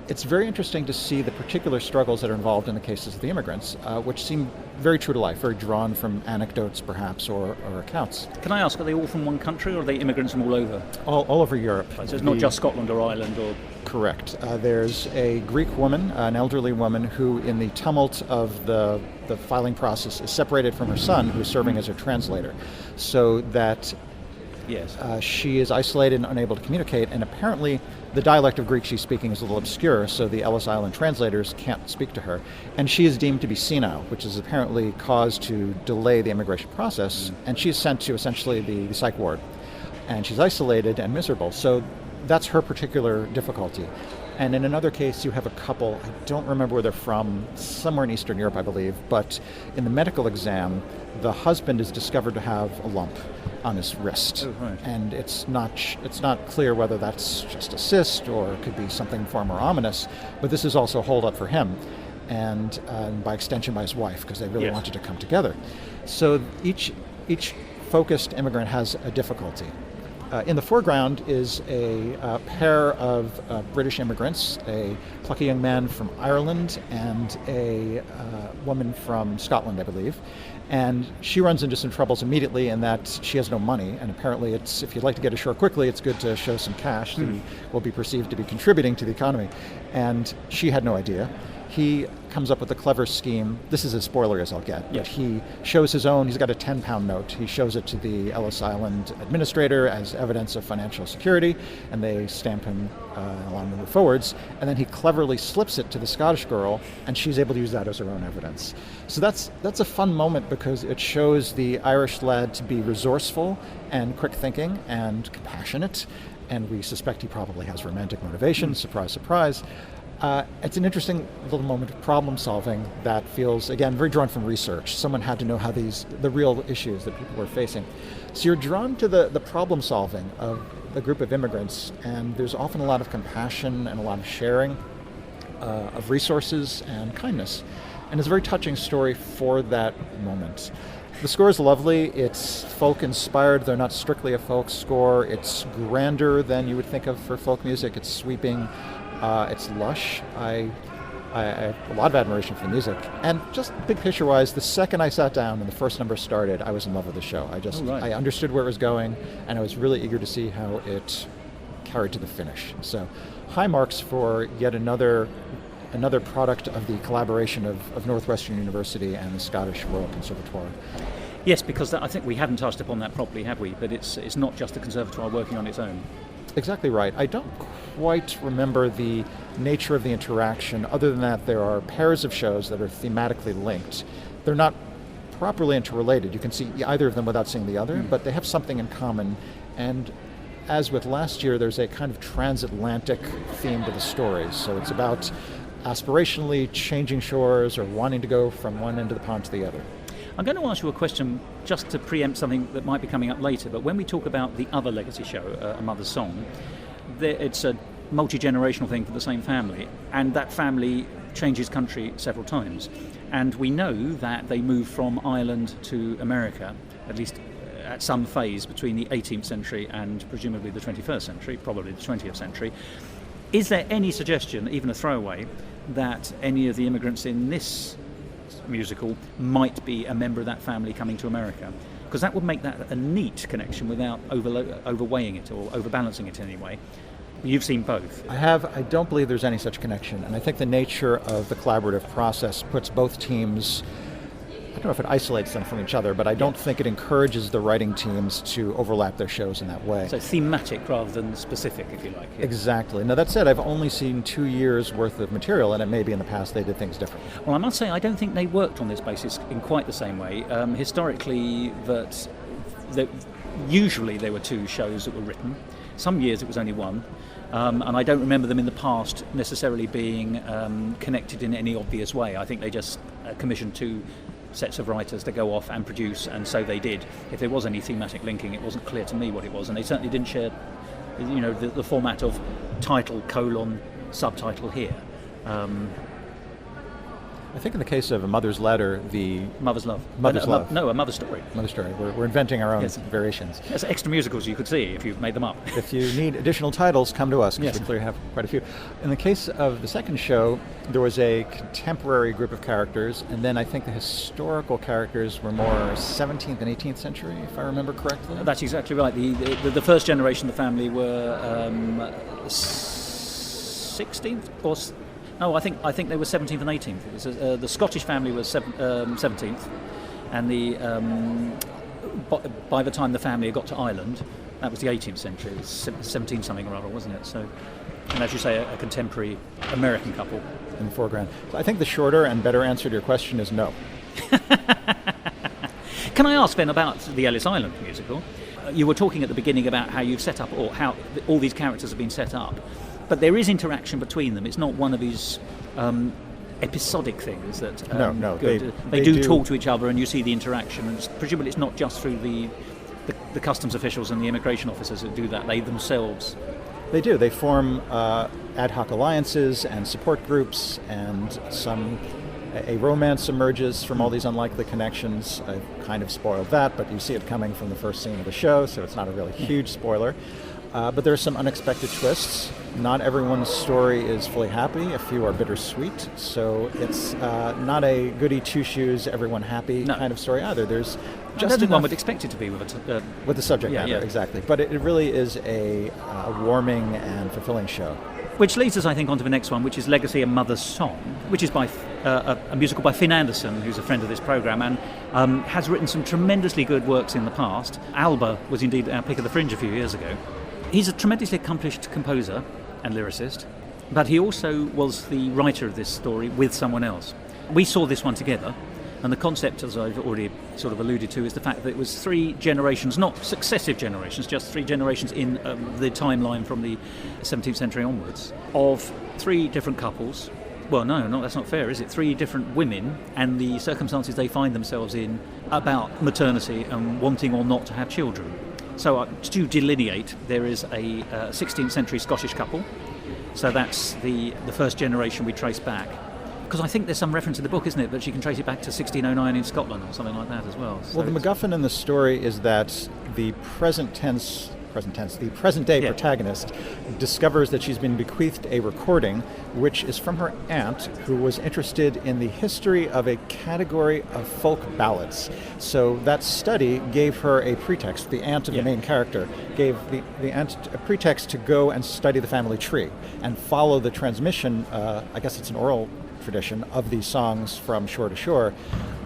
it's very interesting to see the particular struggles that are involved in the cases of the immigrants, which seem very true to life, very drawn from anecdotes perhaps or accounts. Can I ask, are they all from one country, or are they immigrants from all over? All over Europe. So it's not just Scotland or Ireland or... Correct. There's a Greek woman, an elderly woman, who in the tumult of the filing process is separated from her son, who is serving as her translator, so that she is isolated and unable to communicate, and apparently the dialect of Greek she's speaking is a little obscure, so the Ellis Island translators can't speak to her. And she is deemed to be senile, which is apparently cause to delay the immigration process, and she's sent to essentially the psych ward. And she's isolated and miserable, so that's her particular difficulty. And in another case, you have a couple, I don't remember where they're from, somewhere in Eastern Europe, I believe, but in the medical exam, the husband is discovered to have a lump on his wrist. Oh, right. And it's not clear whether that's just a cyst or it could be something far more ominous, but this is also a hold-up for him, and by extension by his wife, because they really wanted to come together. So each focused immigrant has a difficulty. In the foreground is a pair of British immigrants, a plucky young man from Ireland and a woman from Scotland, I believe. And she runs into some troubles immediately in that she has no money, and apparently if you'd like to get ashore quickly, it's good to show some cash that will be perceived to be contributing to the economy. And she had no idea. he comes up with a clever scheme. This is as spoiler as I'll get. But he shows his own, he's got a 10-pound note. He shows it to the Ellis Island administrator as evidence of financial security, and they stamp him along the forwards. And then he cleverly slips it to the Scottish girl, and she's able to use that as her own evidence. So that's a fun moment because it shows the Irish lad to be resourceful and quick thinking and compassionate, and we suspect he probably has romantic motivations. Surprise, surprise. It's an interesting little moment of problem solving that feels, again, very drawn from research. Someone had to know how the real issues that people were facing. So you're drawn to the problem solving of a group of immigrants, and there's often a lot of compassion and a lot of sharing of resources and kindness. And it's a very touching story for that moment. The score is lovely. It's folk-inspired, though not strictly a folk score. It's grander than you would think of for folk music. It's sweeping. It's lush. I have a lot of admiration for the music. And just big picture-wise, the second I sat down and the first number started, I was in love with the show. I understood where it was going, and I was really eager to see how it carried to the finish. So high marks for yet another product of the collaboration of Northwestern University and the Scottish Royal Conservatoire. Yes, because I think we haven't touched upon that properly, have we? But it's not just the conservatoire working on its own. Exactly right. I don't quite remember the nature of the interaction. Other than that, there are pairs of shows that are thematically linked. They're not properly interrelated. You can see either of them without seeing the other, but they have something in common. And as with last year, there's a kind of transatlantic theme to the stories. So it's about aspirationally changing shores or wanting to go from one end of the pond to the other. I'm going to ask you a question just to preempt something that might be coming up later, but when we talk about the other legacy show, A Mother's Song, it's a multi-generational thing for the same family, and that family changes country several times. And we know that they moved from Ireland to America, at least at some phase between the 18th century and presumably the 21st century, probably the 20th century. Is there any suggestion, even a throwaway, that any of the immigrants in this musical might be a member of that family coming to America? Because that would make that a neat connection without overweighing it or overbalancing it in any way. You've seen both. I have. I don't believe there's any such connection, and I think the nature of the collaborative process puts both teams, I don't know if it isolates them from each other, but I don't think it encourages the writing teams to overlap their shows in that way. So thematic rather than specific, if you like. Yeah. Exactly. Now that said, I've only seen 2 years worth of material, and it may be in the past they did things differently. Well, I must say I don't think they worked on this basis in quite the same way. Historically, usually there were 2 shows that were written. Some years it was only 1. And I don't remember them in the past necessarily being connected in any obvious way. I think they just commissioned 2 sets of writers to go off and produce, and so they did. If there was any thematic linking, it wasn't clear to me what it was, and they certainly didn't share, the format of title, subtitle here. I think in the case of A Mother's Letter, the... Mother's Love. Mother's Love. No, A Mother's Story. Mother's Story. We're inventing our own variations. Yes, extra musicals you could see if you've made them up. If you need additional titles, come to us, because we clearly have quite a few. In the case of the second show, there was a contemporary group of characters, and then I think the historical characters were more 17th and 18th century, if I remember correctly. That's exactly right. The first generation of the family were 16th or... No, I think they were 17th and 18th. It was, the Scottish family was 17th, and by the time the family got to Ireland, that was the 18th century. It was 17 something or other, wasn't it? So, and as you say, a contemporary American couple in the foreground. So I think the shorter and better answer to your question is no. Can I ask then about the Ellis Island musical? You were talking at the beginning about how you've set up, or how all these characters have been set up. But there is interaction between them. It's not one of these episodic things that... No. They do talk to each other, and you see the interaction. And presumably it's not just through the customs officials and the immigration officers that do that. They themselves... They do. They form ad hoc alliances and support groups, and a romance emerges from all these unlikely connections. I've kind of spoiled that, but you see it coming from the first scene of the show, so it's not a really huge spoiler. But there are some unexpected twists. Not everyone's story is fully happy. A few are bittersweet. So it's not a goody two-shoes, everyone happy kind of story either. There's just one would expect it to be with the subject matter, exactly. But it really is a warming and fulfilling show. Which leads us, I think, on to the next one, which is Legacy and Mother's Song, which is by a musical by Finn Anderson, who's a friend of this programme, and has written some tremendously good works in the past. Alba was indeed our pick of the Fringe a few years ago. He's a tremendously accomplished composer and lyricist, but he also was the writer of this story with someone else. We saw this one together, and the concept, as I've already sort of alluded to, is the fact that it was 3 generations, not successive generations, just 3 generations in the timeline from the 17th century onwards, of 3 different couples. Well, no, that's not fair, is it? 3 different women and the circumstances they find themselves in about maternity and wanting or not to have children. So to delineate, there is a 16th century Scottish couple, so that's the first generation we trace back. Because I think there's some reference in the book, isn't it, that she can trace it back to 1609 in Scotland or something like that as well. So well, the MacGuffin in the story is that the present day protagonist discovers that she's been bequeathed a recording, which is from her aunt, who was interested in the history of a category of folk ballads. So that study gave her a pretext. The aunt of the main character gave the aunt a pretext to go and study the family tree and follow the transmission, I guess it's an oral tradition, of these songs from shore to shore.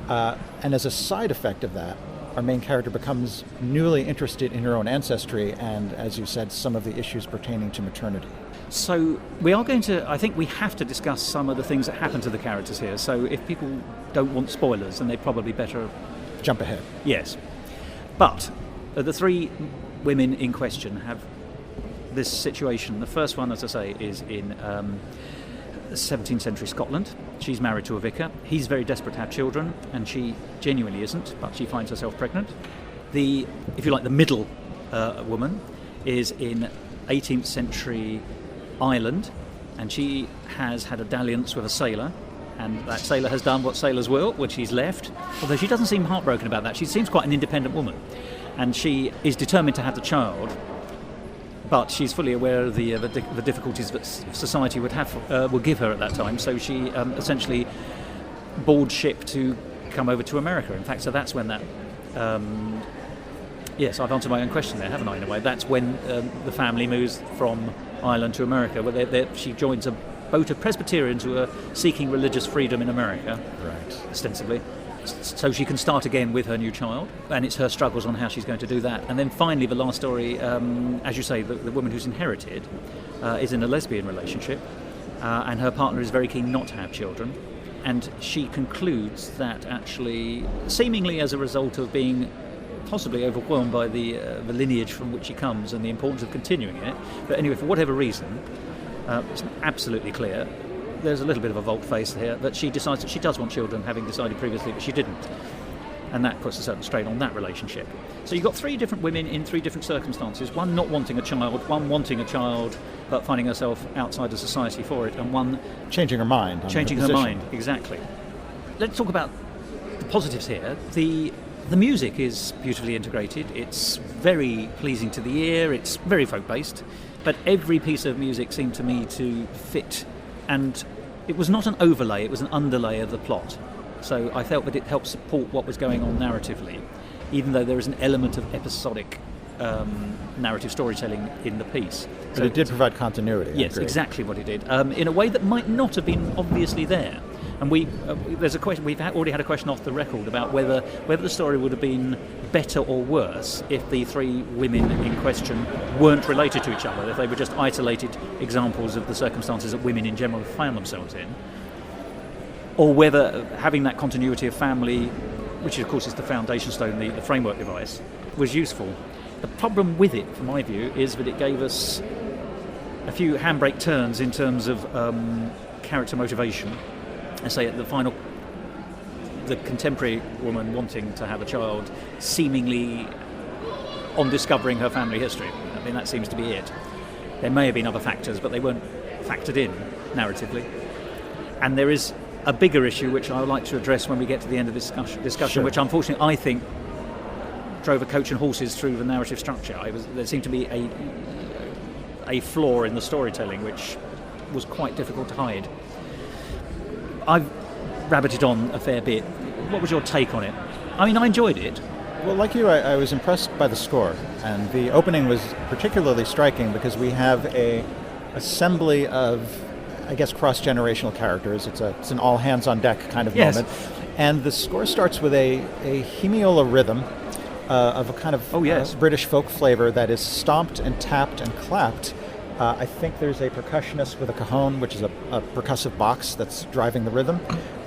And as a side effect of that, our main character becomes newly interested in her own ancestry and, as you said, some of the issues pertaining to maternity. So we are going to, I think we have to discuss some of the things that happen to the characters here. So if people don't want spoilers, then they probably better jump ahead. Yes. But the 3 women in question have this situation. The first one, as I say, is in 17th century Scotland. She's married to a vicar. He's very desperate to have children, and she genuinely isn't, but she finds herself pregnant. The middle woman is in 18th century Ireland, and she has had a dalliance with a sailor, and that sailor has done what sailors will, which he's left, although she doesn't seem heartbroken about that. She seems quite an independent woman, and she is determined to have the child, but she's fully aware of the difficulties that society would give her at that time. So she essentially boards ship to come over to America. In fact, so that's when that. Yes, I've answered my own question there, haven't I? In a way, that's when the family moves from Ireland to America. Where she joins a boat of Presbyterians who are seeking religious freedom in America, right? Ostensibly. So she can start again with her new child, and it's her struggles on how she's going to do that. And then finally, the last story, as you say, the woman who's inherited is in a lesbian relationship, and her partner is very keen not to have children. And she concludes that actually, seemingly as a result of being possibly overwhelmed by the lineage from which she comes and the importance of continuing it, but anyway, for whatever reason, it's absolutely clear. There's a little bit of a volte-face here, that she decides that she does want children, having decided previously that she didn't. And that puts a certain strain on that relationship. So you've got 3 different women in 3 different circumstances, one not wanting a child, one wanting a child but finding herself outside of society for it, and one changing her mind. Changing her mind, exactly. Let's talk about the positives here. The music is beautifully integrated, it's very pleasing to the ear, it's very folk-based, but every piece of music seemed to me to fit. And it was not an overlay, it was an underlay of the plot. So I felt that it helped support what was going on narratively, even though there is an element of episodic narrative storytelling in the piece. But it did provide continuity. Yes, exactly what it did, in a way that might not have been obviously there. And there's a question. We've already had a question off the record about whether the story would have been better or worse if the 3 women in question weren't related to each other, if they were just isolated examples of the circumstances that women in general found themselves in, or whether having that continuity of family, which of course is the foundation stone, the framework device, was useful. The problem with it, from my view, is that it gave us a few handbrake turns in terms of character motivation. I say at the final, the contemporary woman wanting to have a child, seemingly on discovering her family history. I mean, that seems to be it. There may have been other factors, but they weren't factored in narratively. And there is a bigger issue which I would like to address when we get to the end of this discussion, sure. Which unfortunately I think drove a coach and horses through the narrative structure. There seemed to be a flaw in the storytelling which was quite difficult to hide. I've rabbited on a fair bit. What was your take on it? I mean, I enjoyed it. Well, like you, I was impressed by the score, and the opening was particularly striking because we have a assembly of, I guess, cross-generational characters. It's an all-hands-on-deck kind of Yes. moment. And the score starts with a hemiola rhythm of a kind of British folk flavor that is stomped and tapped and clapped. I think there's a percussionist with a cajon, which is a percussive box that's driving the rhythm.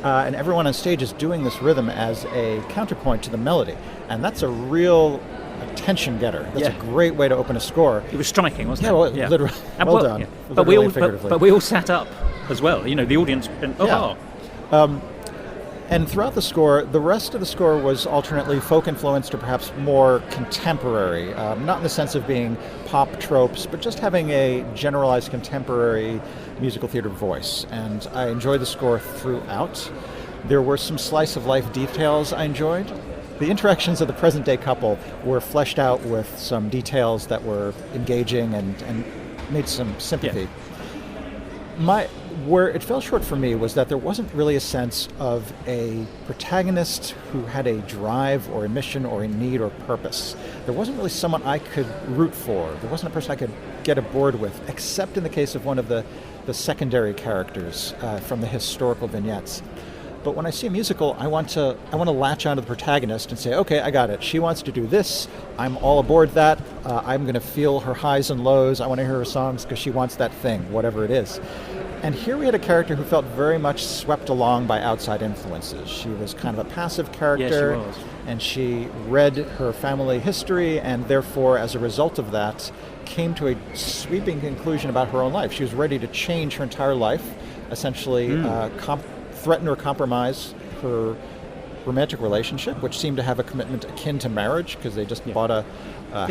And everyone on stage is doing this rhythm as a counterpoint to the melody. And that's a real attention getter. That's a great way to open a score. It was striking, wasn't it? Yeah, literally. Well done. Yeah. Literally But we all sat up as well. You know, the audience went, And throughout the score, the rest of the score was alternately folk-influenced or perhaps more contemporary, not in the sense of being pop tropes, but just having a generalized contemporary musical theater voice. And I enjoyed the score throughout. There were some slice-of-life details I enjoyed. The interactions of the present-day couple were fleshed out with some details that were engaging and made some sympathy. Where it fell short for me was that there wasn't really a sense of a protagonist who had a drive or a mission or a need or purpose. There wasn't really someone I could root for. There wasn't a person I could get aboard with, except in the case of one of the secondary characters from the historical vignettes. But when I see a musical, I want to latch onto the protagonist and say, okay, I got it. She wants to do this. I'm all aboard that. I'm going to feel her highs and lows. I want to hear her songs because she wants that thing, whatever it is. And here we had a character who felt very much swept along by outside influences. She was kind of a passive character, yes, she was. And she read her family history, and therefore, as a result of that, came to a sweeping conclusion about her own life. She was ready to change her entire life, essentially threaten or compromise her romantic relationship, which seemed to have a commitment akin to marriage because they just bought a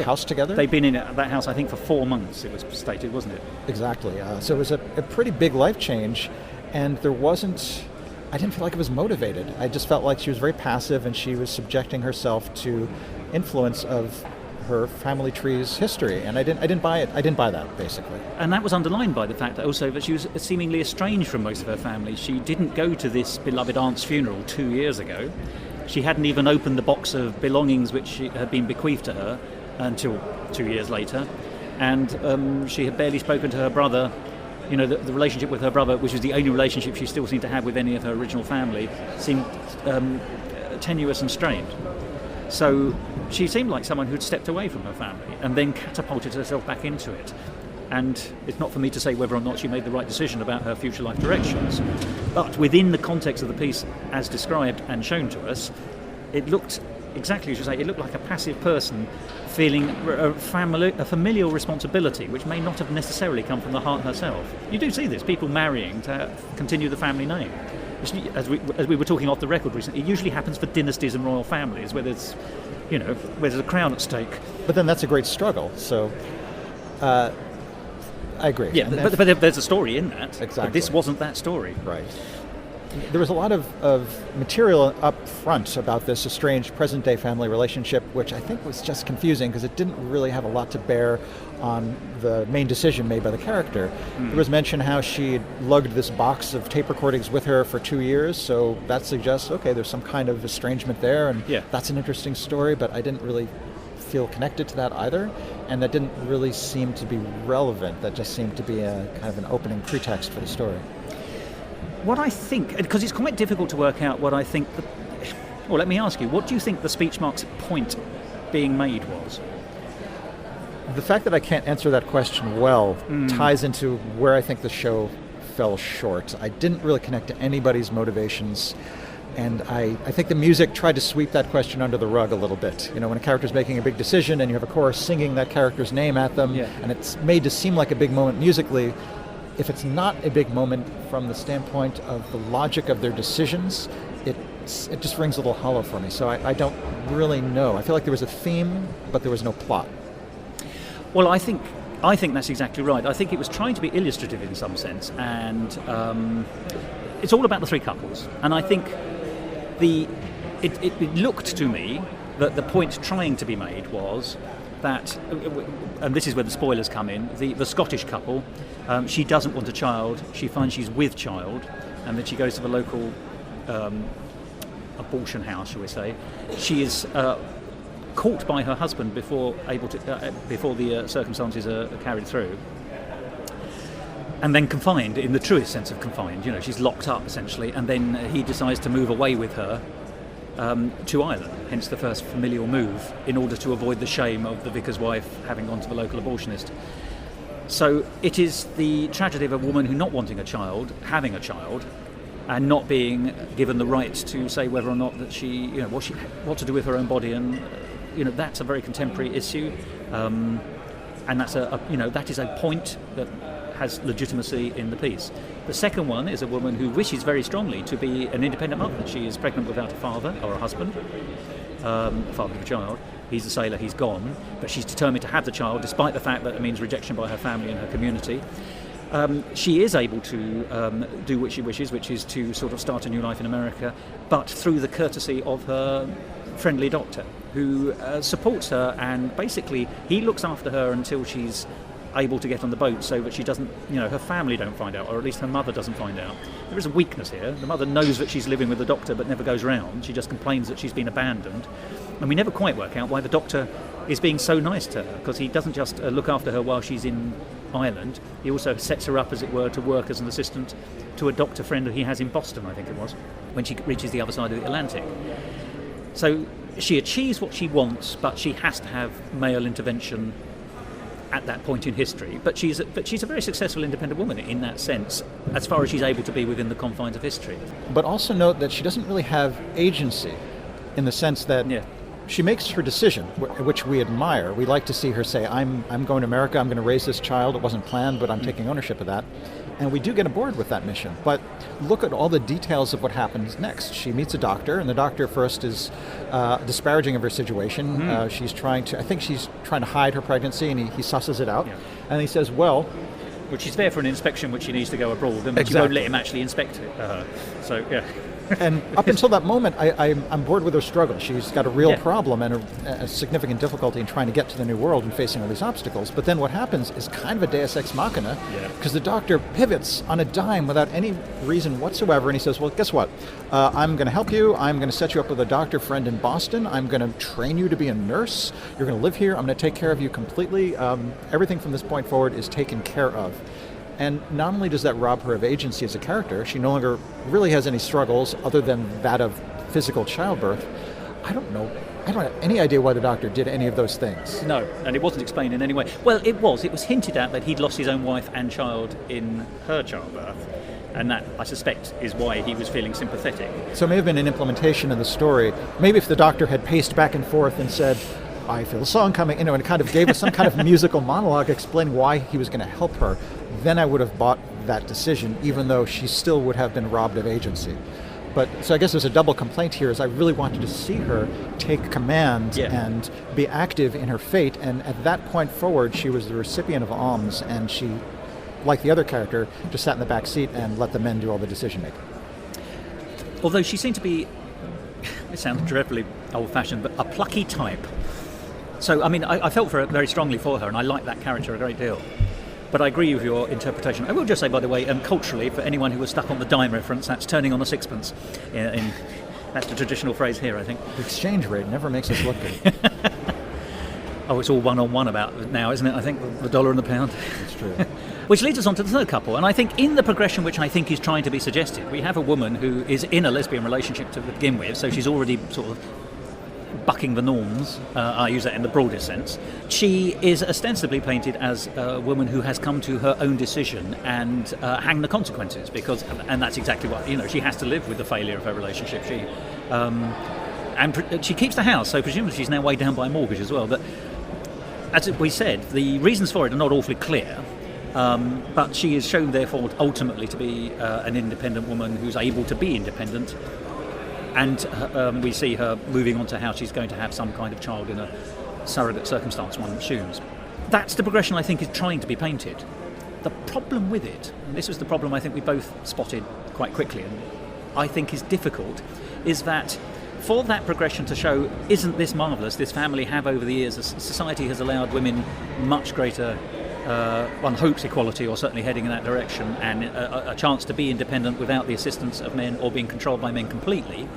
house together. They'd been in that house, I think, for 4 months, it was stated, wasn't it? Exactly. So it was a pretty big life change, and I didn't feel like it was motivated. I just felt like she was very passive, and she was subjecting herself to influence of her family tree's history, and I didn't buy it. I didn't buy that, basically. And that was underlined by the fact that also that she was seemingly estranged from most of her family. She didn't go to this beloved aunt's funeral 2 years ago. She hadn't even opened the box of belongings which had been bequeathed to her until 2 years later, and she had barely spoken to her brother. You know, the relationship with her brother, which was the only relationship she still seemed to have with any of her original family, seemed tenuous and strained. So she seemed like someone who'd stepped away from her family and then catapulted herself back into it. And it's not for me to say whether or not she made the right decision about her future life directions. But within the context of the piece, as described and shown to us, it looked exactly as you say. It looked like a passive person feeling a familial responsibility, which may not have necessarily come from the heart herself. You do see this, people marrying to continue the family name. As we were talking off the record recently, it usually happens for dynasties and royal families where there's a crown at stake. But then that's a great struggle. So I agree. Yeah, but there's a story in that. Exactly. But this wasn't that story. Right. There was a lot of material up front about this estranged present-day family relationship, which I think was just confusing because it didn't really have a lot to bear on the main decision made by the character. There was mention how she lugged this box of tape recordings with her for 2 years, so that suggests, okay, there's some kind of estrangement there, and that's an interesting story, but I didn't really feel connected to that either, and that didn't really seem to be relevant. That just seemed to be a kind of an opening pretext for the story. What I think, because it's quite difficult to work out what I think, well, let me ask you, what do you think the speech mark's point being made was? The fact that I can't answer that question well ties into where I think the show fell short. I didn't really connect to anybody's motivations, and I think the music tried to sweep that question under the rug a little bit. You know, when a character's making a big decision and you have a chorus singing that character's name at them, and it's made to seem like a big moment musically, if it's not a big moment from the standpoint of the logic of their decisions, it just rings a little hollow for me. So I don't really know. I feel like there was a theme, but there was no plot. Well, I think that's exactly right. I think it was trying to be illustrative in some sense, and it's all about the three couples. And I think it looked to me that the point trying to be made was that, and this is where the spoilers come in, the Scottish couple, she doesn't want a child, she finds she's with child, and then she goes to the local abortion house, shall we say. She is caught by her husband before the circumstances are carried through. and then confined in the truest sense of confined. She's locked up essentially, and then he decides to move away with her to Ireland, hence the first familial move, in order to avoid the shame of the vicar's wife having gone to the local abortionist. So it is the tragedy of a woman who, not wanting a child, having a child, and not being given the right to say whether or not that she, what to do with her own body, and that's a very contemporary issue, and that's that is a point that has legitimacy in the piece. The second one is a woman who wishes very strongly to be an independent mother. She is pregnant without a father or a husband, father of a child. He's a sailor, he's gone, but she's determined to have the child despite the fact that it means rejection by her family and her community. She is able to do what she wishes, which is to sort of start a new life in America, but through the courtesy of her friendly doctor, who supports her, and basically he looks after her until she's able to get on the boat, so that she doesn't, her family don't find out, or at least her mother doesn't find out. There is a weakness here. The mother knows that she's living with the doctor but never goes round. She just complains that she's been abandoned, and we never quite work out why the doctor is being so nice to her, because he doesn't just look after her while she's in Ireland. He also sets her up, as it were, to work as an assistant to a doctor friend that he has in Boston, I think it was, when she reaches the other side of the Atlantic. So she achieves what she wants, but she has to have male intervention at that point in history. But she's a very successful independent woman in that sense, as far as she's able to be within the confines of history. But also note that she doesn't really have agency, in the sense that she makes her decision, which we admire. We like to see her say, I'm going to America, I'm going to raise this child. It wasn't planned, but I'm taking ownership of that. And we do get aboard with that mission. But look at all the details of what happens next. She meets a doctor, and the doctor first is disparaging of her situation. Mm-hmm. She's trying to hide her pregnancy, and he susses it out. Yeah. And he says, well... Which is there for an inspection, which she needs to go abroad, and Exactly. she won't let him actually inspect it. So, yeah. And up until that moment, I'm bored with her struggle. She's got a real problem and a significant difficulty in trying to get to the new world and facing all these obstacles. But then what happens is kind of a deus ex machina, because the doctor pivots on a dime without any reason whatsoever, and he says, well, guess what? I'm going to help you. I'm going to set you up with a doctor friend in Boston. I'm going to train you to be a nurse. You're going to live here. I'm going to take care of you completely. Everything from this point forward is taken care of. And not only does that rob her of agency as a character, she no longer really has any struggles other than that of physical childbirth. I don't have any idea why the doctor did any of those things. No, and it wasn't explained in any way. Well, it was hinted at that he'd lost his own wife and child in her childbirth, and that, I suspect, is why he was feeling sympathetic. So it may have been an implementation of the story. Maybe if the doctor had paced back and forth and said, I feel a song coming, and kind of gave us some kind of musical monologue explaining why he was going to help her, then I would have bought that decision, even though she still would have been robbed of agency. But so I guess there's a double complaint here, is I really wanted to see her take command and be active in her fate, and at that point forward, she was the recipient of alms, and she, like the other character, just sat in the back seat and let the men do all the decision making. Although she seemed to be, it sounds dreadfully old-fashioned, but a plucky type. So, I mean, I felt very strongly for her, and I liked that character a great deal. But I agree with your interpretation. I will just say, by the way, culturally, for anyone who was stuck on the dime reference, that's turning on a sixpence. That's the traditional phrase here, I think. The exchange rate never makes us look good. Oh, it's all one-on-one about now, isn't it? I think the dollar and the pound. That's true. Which leads us on to the third couple, and I think in the progression which I think is trying to be suggested, we have a woman who is in a lesbian relationship to begin with, so she's already sort of bucking the norms. I use that in the broadest sense. She is ostensibly painted as a woman who has come to her own decision and hang the consequences, and that's exactly what, she has to live with the failure of her relationship. She keeps the house, so presumably she's now weighed down by a mortgage as well. But as we said, the reasons for it are not awfully clear. But she is shown, therefore, ultimately to be an independent woman who's able to be independent. And we see her moving on to how she's going to have some kind of child in a surrogate circumstance, one assumes. That's the progression I think is trying to be painted. The problem with it, and this was the problem I think we both spotted quite quickly, and I think is difficult, is that for that progression to show, isn't this marvellous, this family have over the years, society has allowed women much greater, one hopes equality, or certainly heading in that direction, and a chance to be independent without the assistance of men or being controlled by men completely.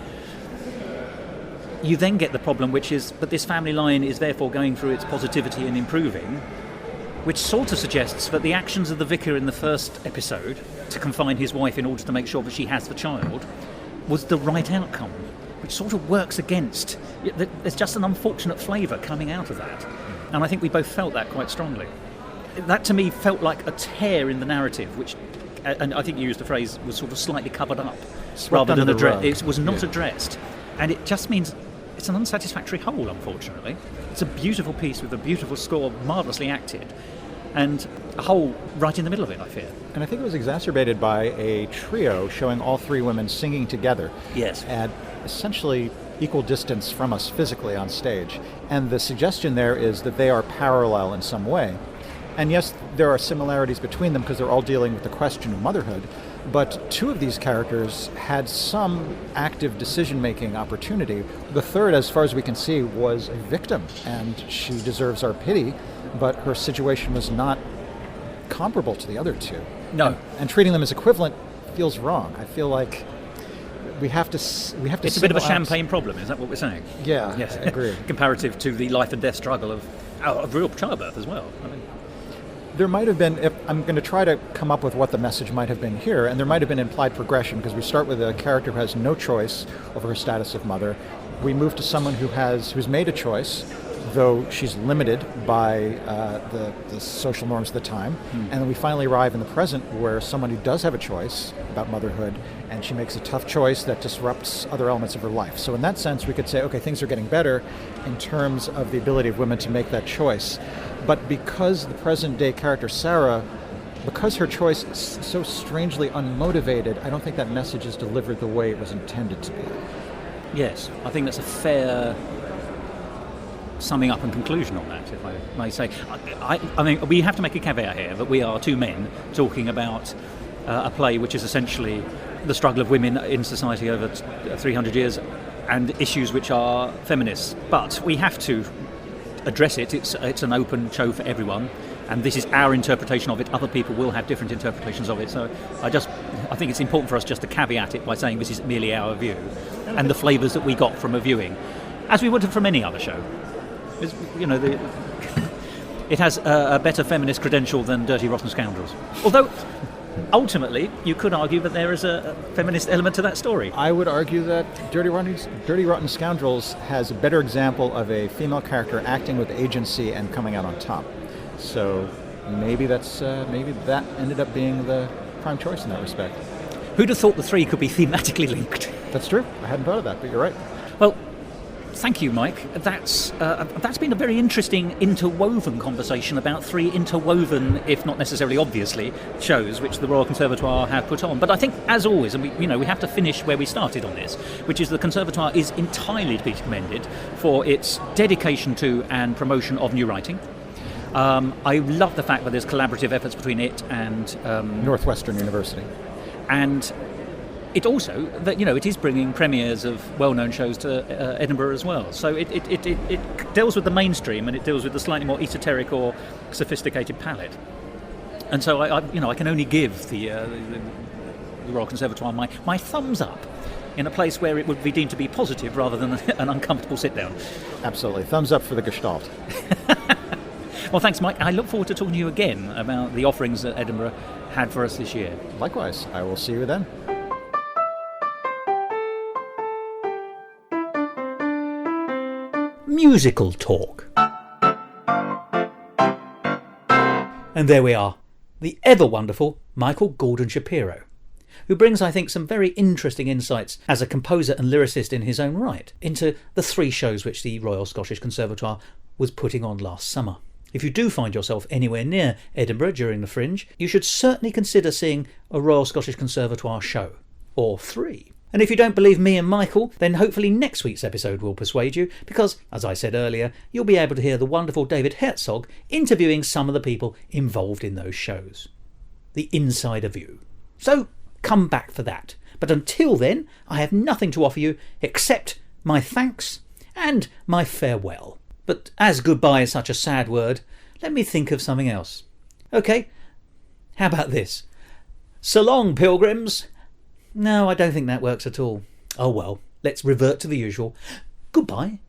You then get the problem, which is, but this family line is therefore going through its positivity and improving, which sort of suggests that the actions of the vicar in the first episode, to confine his wife in order to make sure that she has the child, was the right outcome, which sort of works against. There's just an unfortunate flavour coming out of that. And I think we both felt that quite strongly. That to me felt like a tear in the narrative, which, and I think you used the phrase, was sort of slightly covered up rather than addressed. It was not addressed. And it just means it's an unsatisfactory whole, unfortunately. It's a beautiful piece with a beautiful score, marvellously acted, and a hole right in the middle of it, I fear. And I think it was exacerbated by a trio showing all three women singing together. Yes. At essentially equal distance from us physically on stage. And the suggestion there is that they are parallel in some way. And yes, there are similarities between them because they're all dealing with the question of motherhood. But two of these characters had some active decision-making opportunity. The third, as far as we can see, was a victim, and she deserves our pity, but her situation was not comparable to the other two. No. And treating them as equivalent feels wrong. I feel like we have to. It's a bit of a champagne problem, is that what we're saying? Yeah, yes. I agree. Comparative to the life and death struggle of real childbirth as well. I mean, there might have been, if I'm going to try to come up with what the message might have been here, and there might have been implied progression, because we start with a character who has no choice over her status of mother. We move to someone who's made a choice, though she's limited by the social norms of the time. And then we finally arrive in the present where someone who does have a choice about motherhood, and she makes a tough choice that disrupts other elements of her life. So in that sense, we could say, okay, things are getting better in terms of the ability of women to make that choice. But because the present-day character, Sarah, because her choice is so strangely unmotivated, I don't think that message is delivered the way it was intended to be. Yes, I think that's a fair summing up and conclusion on that, if I may say. I mean, we have to make a caveat here that we are two men talking about a play which is essentially the struggle of women in society over 300 years and issues which are feminist. But we have to address it. It's an open show for everyone, and this is our interpretation of it. Other people will have different interpretations of it. So I think it's important for us just to caveat it by saying this is merely our view and the flavours that we got from a viewing, as we would have from any other show. It has a better feminist credential than Dirty Rotten Scoundrels. Although, ultimately, you could argue that there is a feminist element to that story. I would argue that Dirty Rotten Scoundrels has a better example of a female character acting with agency and coming out on top. So maybe that ended up being the prime choice in that respect. Who'd have thought the three could be thematically linked? That's true. I hadn't thought of that, but you're right. Well, thank you, Mike. That's been a very interesting interwoven conversation about three interwoven, if not necessarily obviously, shows which the Royal Conservatoire have put on. But I think, as always, and we have to finish where we started on this, which is the Conservatoire is entirely to be commended for its dedication to and promotion of new writing. I love the fact that there's collaborative efforts between it and Northwestern University. And it also, that it is bringing premieres of well-known shows to Edinburgh as well. So it deals with the mainstream, and it deals with the slightly more esoteric or sophisticated palette. And so I can only give the Royal Conservatoire my thumbs up in a place where it would be deemed to be positive rather than an uncomfortable sit-down. Absolutely. Thumbs up for the Gestalt. Well, thanks, Mike. I look forward to talking to you again about the offerings that Edinburgh had for us this year. Likewise. I will see you then. Musical talk. And there we are, the ever wonderful Michael Gordon Shapiro, who brings, I think, some very interesting insights as a composer and lyricist in his own right into the three shows which the Royal Scottish Conservatoire was putting on last summer. If you do find yourself anywhere near Edinburgh during the Fringe, you should certainly consider seeing a Royal Scottish Conservatoire show, or three. And if you don't believe me and Michael, then hopefully next week's episode will persuade you, because, as I said earlier, you'll be able to hear the wonderful David Herzog interviewing some of the people involved in those shows. The insider view. So come back for that. But until then, I have nothing to offer you except my thanks and my farewell. But as goodbye is such a sad word, let me think of something else. OK, how about this? So long, pilgrims. No, I don't think that works at all. Oh well, let's revert to the usual. Goodbye.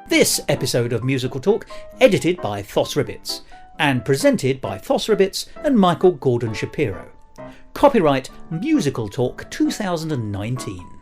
This episode of Musical Talk, edited by Thos Ribbits, and presented by Thos Ribbits and Michael Gordon Shapiro. Copyright Musical Talk 2019.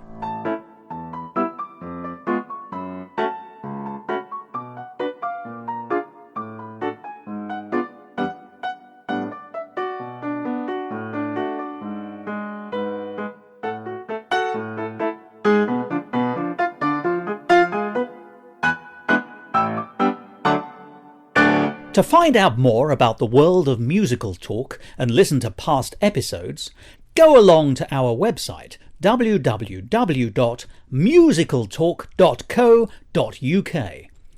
To find out more about the world of Musical Talk and listen to past episodes, go along to our website www.musicaltalk.co.uk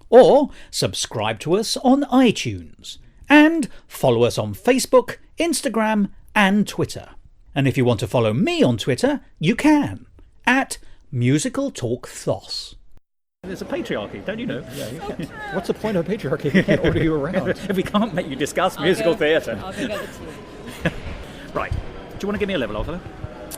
or subscribe to us on iTunes and follow us on Facebook, Instagram and Twitter. And if you want to follow me on Twitter, you can at Musical Talk Thos. There's a patriarchy, don't you know? Yeah, you can't. What's the point of patriarchy if we can't order you around? If we can't make you discuss musical theatre. I'll go get it to you. Right. Do you want to give me a level, Oliver?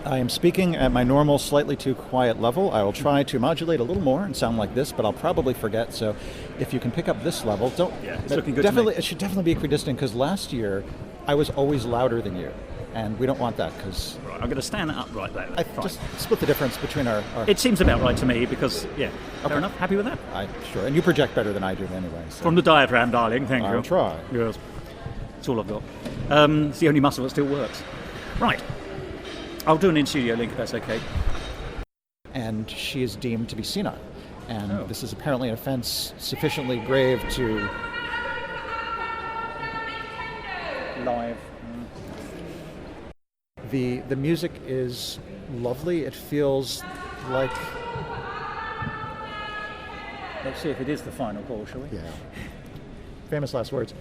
I am speaking at my normal, slightly too quiet level. I will try to modulate a little more and sound like this, but I'll probably forget. So if you can pick up this level, don't... Yeah, it's looking good definitely, to me. It should definitely be equidistant, because last year I was always louder than you. And we don't want that, because... Right, I'm going to stand upright there. Just split the difference between our... It seems about right to me, because, yeah. Fair enough? Happy with that? Sure. And you project better than I do anyway. So. From the diaphragm, darling. Thank you. I'll try. Yes. That's all I've got. It's the only muscle that still works. Right. I'll do an in-studio link if that's okay. And she is deemed to be senile. And this is apparently an offence sufficiently grave to... Live. The music is lovely. It feels like... Let's see if it is the final call, shall we? Yeah. Famous last words.